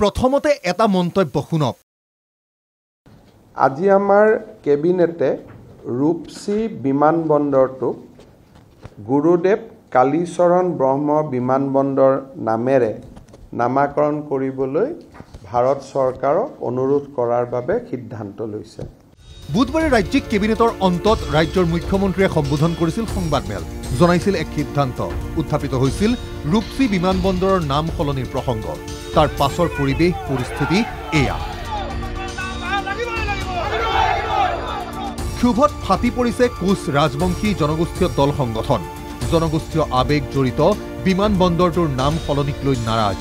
প্ৰথমতে এটা মন্তব্য শুনক। আজি আমাৰ কেবিনেটে ৰূপসী বিমানবন্দৰটোক গুৰুদেৱ কালীচৰণ ব্ৰহ্ম বিমানবন্দৰ নামেৰে নামাকৰণ কৰিবলৈ ভাৰত চৰকাৰক অনুৰোধ কৰাৰ বাবে সিদ্ধান্ত লৈছে। বুধবাৰে ৰাজ্যিক কেবিনেটৰ অন্তত ৰাজ্যৰ মুখ্যমন্ত্ৰীয়ে সম্বোধন কৰিছিল সংবাদমেল, জনাইছিল এক সিদ্ধান্ত। উত্থাপিত হৈছিল ৰূপসী বিমানবন্দৰৰ নাম সলনিৰ প্ৰসংগ। তাৰ পাছৰ পৰিৱেশ পৰিস্থিতি এয়া। ক্ষোভত ফাটি পৰিছে কোচ ৰাজবংশী জনগোষ্ঠীয় দল সংগঠন। জনগোষ্ঠীয় আবেগ জড়িত বিমানবন্দৰটোৰ নাম সলনিক লৈ নাৰাজ।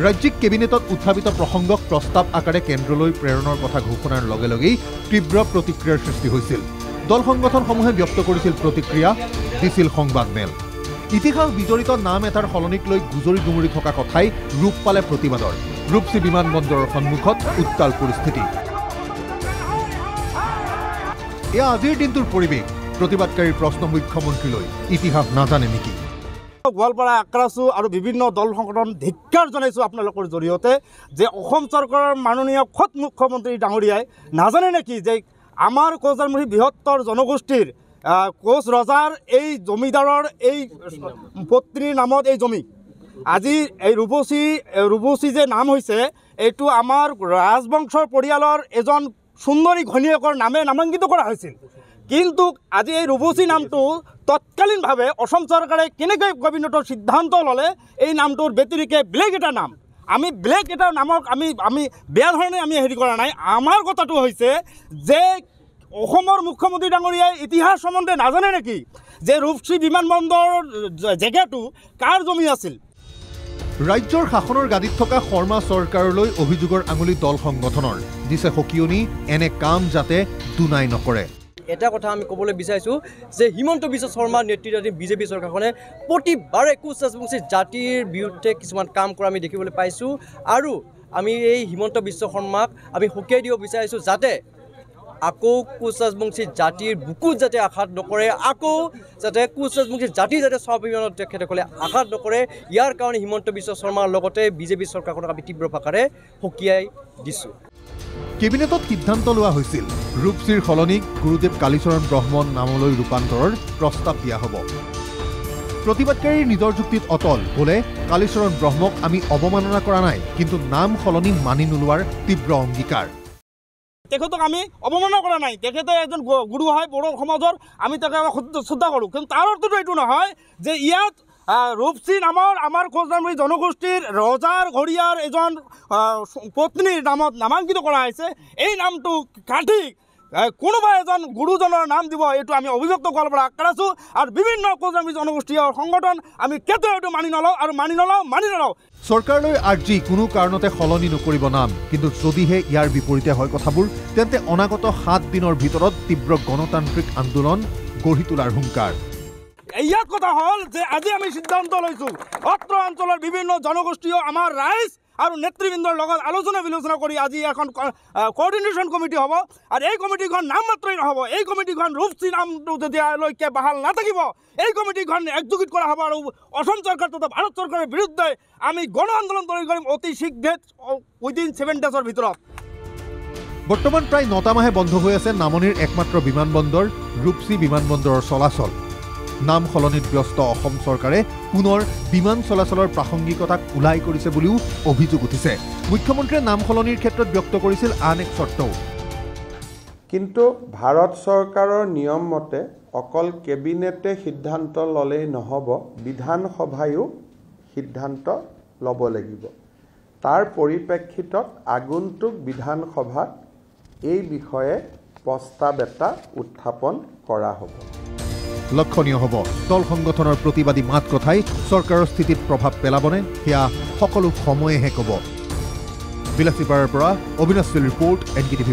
ৰাজ্যিক কেবিনেটত উত্থাপিত প্ৰসংগক প্ৰস্তাৱ আকাৰে কেন্দ্ৰলৈ প্ৰেৰণৰ কথা ঘোষণাৰ লগে লগেই তীব্ৰ প্ৰতিক্ৰিয়াৰ সৃষ্টি হৈছিল। দল সংগঠনসমূহে ব্যক্ত কৰিছিল প্ৰতিক্ৰিয়া, দিছিল সংবাদমেল। ইতিহাস বিজড়িত নাম এটাৰ সলনিক লৈ গুজৰি গুমৰি থকা কথাই ৰূপ পালে প্ৰতিবাদৰ। ৰূপসী বিমানবন্দৰৰ সন্মুখত উত্তাল পৰিস্থিতি। এয়া আজিৰ দিনটোৰ পৰিৱেশ। প্ৰতিবাদকাৰীৰ প্ৰশ্ন মুখ্যমন্ত্ৰীলৈ, ইতিহাস নাজানে নেকি? গোৱালপাৰা আক্ৰাছো আৰু বিভিন্ন দল সংগঠন ধিক্কাৰ জনাইছোঁ আপোনালোকৰ জৰিয়তে যে অসম চৰকাৰৰ মাননীয় খোদ মুখ্যমন্ত্ৰী ডাঙৰীয়াই নাজানে নেকি যে আমাৰ কোচৰাজবংশী বৃহত্তৰ জনগোষ্ঠীৰ কোচ ৰজাৰ এই জমিদাৰৰ এই পত্নীৰ নামত এই জমি আজি এই ৰূপসী যে নাম হৈছে, এইটো আমাৰ ৰাজবংশৰ পৰিয়ালৰ এজন সুন্দৰী ঘৈণীয়েকৰ নামে নামাঙ্কিত কৰা হৈছিল। কিন্তু আজি এই ৰূপসী নামটো তৎকালীনভাৱে অসম চৰকাৰে কেনেকৈ কেবিনেটৰ সিদ্ধান্ত ল'লে এই নামটোৰ ব্যতিৰিকে বেলেগ এটা নাম, আমি বেলেগ এটা নামক আমি বেয়া ধৰণে আমি হেৰি কৰা নাই। আমাৰ কথাটো হৈছে যে অসমৰ মুখ্যমন্ত্ৰী ডাঙৰীয়াই ইতিহাস সম্বন্ধে নাজানে নেকি যে ৰূপসী বিমানবন্দৰ জেগাটো কাৰ জমি আছিল? ৰাজ্যৰ শাসনৰ গাদীত থকা শৰ্মা চৰকাৰলৈ অভিযোগৰ আঙুলি দল সংগঠনৰ। দিছে সকিয়নি, এনে কাম যাতে দুনাই নকৰে। এটা কথা আমি ক'বলৈ বিচাৰিছোঁ যে হিমন্ত বিশ্ব শৰ্মাৰ নেতৃত্বাধীন বিজেপি চৰকাৰখনে প্ৰতিবাৰে কোচ ৰাজবংশী জাতিৰ বিৰুদ্ধে কিছুমান কাম কৰা আমি দেখিবলৈ পাইছোঁ। আৰু আমি এই হিমন্ত বিশ্ব শৰ্মাক আমি সকীয়াই দিব বিচাৰিছোঁ যাতে আকৌ কোচ ৰাজবংশী জাতিৰ বুকুত যাতে আঘাত নকৰে, আকৌ যাতে কোচ ৰাজবংশী জাতিৰ যাতে স্বাভিমানত তেখেতসকলে আঘাত নকৰে। ইয়াৰ কাৰণে হিমন্ত বিশ্ব শৰ্মাৰ লগতে বিজেপি চৰকাৰখনক আমি তীব্ৰ ভাষাৰে সকীয়াই দিছোঁ। কেবিনেটত সিদ্ধান্ত লোৱা হৈছিল ৰূপসীৰ সলনি গুৰুদেৱ কালীচৰণ ব্ৰহ্ম নামলৈ ৰূপান্তৰৰ প্ৰস্তাৱ দিয়া হ'ব। প্ৰতিবাদকাৰীৰ নিজৰ যুক্তিত অটল, বোলে কালীচৰণ ব্ৰহ্মক আমি অৱমাননা কৰা নাই, কিন্তু নাম সলনি মানি নোলোৱাৰ তীব্ৰ অংগীকাৰ। তেখেতক আমি অৱমাননা কৰা নাই, তেখেতে এজন গুৰু হয় বড়ো সমাজৰ, আমি তেখেতক শ্ৰদ্ধা কৰোঁ। কিন্তু তাৰ অৰ্থটো এইটো নহয় যে ইয়াত ৰূপসী নামৰ আমাৰ কোচৰাজবংশী জনগোষ্ঠীৰ ৰজাৰ ঘৰীয়াৰ এজন পত্নীৰ নামত নামাঙ্কিত কৰা হৈছে। এই নামটো কাটি কোনোবা এজন গুৰুজনৰ নাম দিব, এইটো আমি অভিযুক্ত গোৱালপাৰা আক্ৰাছো আৰু বিভিন্ন কোচৰাজবংশী জনগোষ্ঠীয় সংগঠন আমি কেতিয়াও এইটো মানি নলওঁ আৰু মানি নলওঁ। চৰকাৰলৈ আৰ্জি কোনো কাৰণতে সলনি নকৰিব নাম, কিন্তু যদিহে ইয়াৰ বিপৰীতে হয় কথাবোৰ, তেন্তে অনাগত 7 দিনৰ ভিতৰত তীব্ৰ গণতান্ত্ৰিক আন্দোলন গঢ়ি তোলাৰ হুংকাৰ। ইয়াত কথা হ'ল যে আজি আমি সিদ্ধান্ত লৈছোঁ অত্ৰ অঞ্চলৰ বিভিন্ন জনগোষ্ঠীয় আমাৰ ৰাইজ আৰু নেতৃবৃন্দৰ লগত আলোচনা বিলোচনা কৰি আজি এখন কোঅৰ্ডিনেশ্যন কমিটি হ'ব। আৰু এই কমিটিখন নাম মাত্ৰই নহ'ব, এই কমিটিখন ৰূপসী নামটো যেতিয়ালৈকে বাহাল নাথাকিব এই কমিটিখন একযোগিত কৰা হ'ব আৰু অসম চৰকাৰ তথা ভাৰত চৰকাৰৰ বিৰুদ্ধে আমি গণ আন্দোলন তৈৰি কৰিম অতি শীঘ্ৰে, উইদিন 7 ডেজৰ ভিতৰত। বৰ্তমান প্ৰায় 9টা মাহে বন্ধ হৈ আছে নামনিৰ একমাত্ৰ বিমানবন্দৰ ৰূপসী বিমানবন্দৰৰ চলাচল। নাম সলনিত ব্যস্ত অসম চৰকাৰে পুনৰ বিমান চলাচলৰ প্ৰাসংগিকতাক উলাই কৰিছে বুলিও অভিযোগ উঠিছে। মুখ্যমন্ত্ৰীয়ে নাম সলনিৰ ক্ষেত্ৰত ব্যক্ত কৰিছিল আন এক চৰ্তও। কিন্তু ভাৰত চৰকাৰৰ নিয়ম মতে অকল কেবিনেটে সিদ্ধান্ত ল'লেই নহ'ব, বিধানসভায়ো সিদ্ধান্ত ল'ব লাগিব। তাৰ পৰিপ্ৰেক্ষিতত আগন্তুক বিধানসভাত এই বিষয়ে প্ৰস্তাৱ এটা উত্থাপন কৰা হ'ব। লক্ষণীয় হ'ব দল সংগঠনৰ প্ৰতিবাদী মাত কথাই চৰকাৰৰ স্থিতিত প্ৰভাৱ পেলাবনে, সেয়া সকলো সময়েহে ক'ব। বিলাসীপাৰাৰ পৰা অবিনাশ ৰিপৰ্ট, NKTV+।